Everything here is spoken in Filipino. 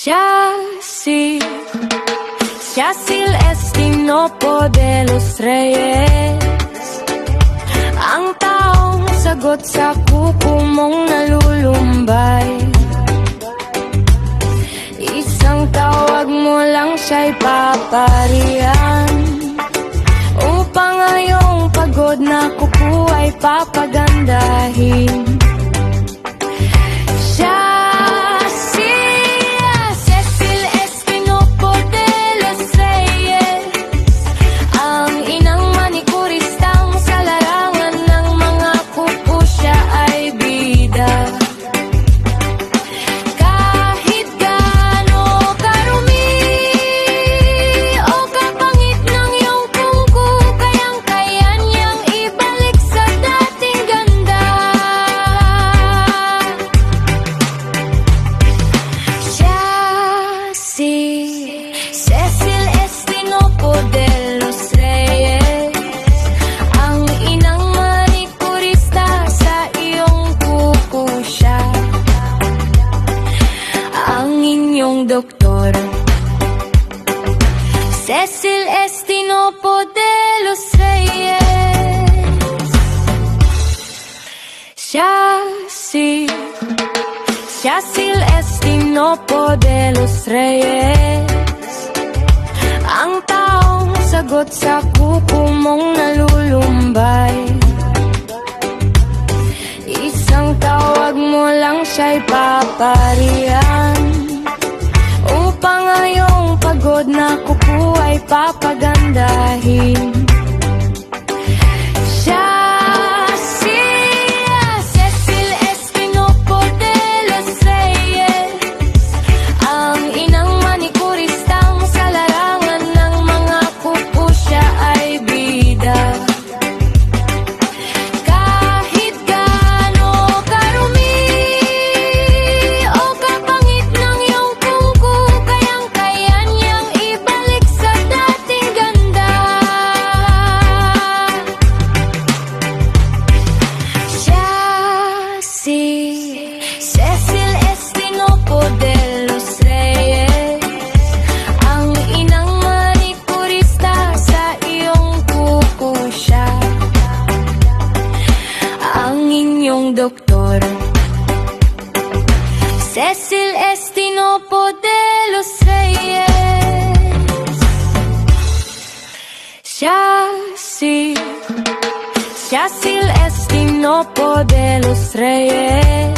Cecil Estinopo de los Reyes, ang taong sagot sa kuko mong nalulumbay. Isang tawag mo lang siya'y paparihan, upang ngayong pagod na kuko ay papagandahin. Cecil Estinopo de los Reyes, ang inang manikuristang sa larangan ng mga kuko siya ay bida. Kahit gaano karumi o kapangit ng iyong kuko, kayang-kaya niyang ibalik sa dating ganda. Cecil Estinopo de los Reyes, ang inang manikurista sa iyong kuko siya, ang inyong doktor. Cecil Estinopo de los Reyes, Cecil Estinopo de los Reyes, ang taong sagot sa kuko mong nalulumbay. Isang tawag mo lang siya'y paparihan, upang ngayong pagod na kuko ay papagandahin. Cecil Estinopo de los Reyes, ang inang manikuristang sa larangan ng mga kuko siya ay bida. Kahit gaano karumi o kapangit ng iyong kuko, kayang-kaya niyang ibalik sa dating ganda. Cecil Estinopo de los Reyes, ang inang manikurista sa iyong kuko siya, ang inyong doktor. Cecil Estinopo de los Reyes, Cecil Estinopo de los Reyes,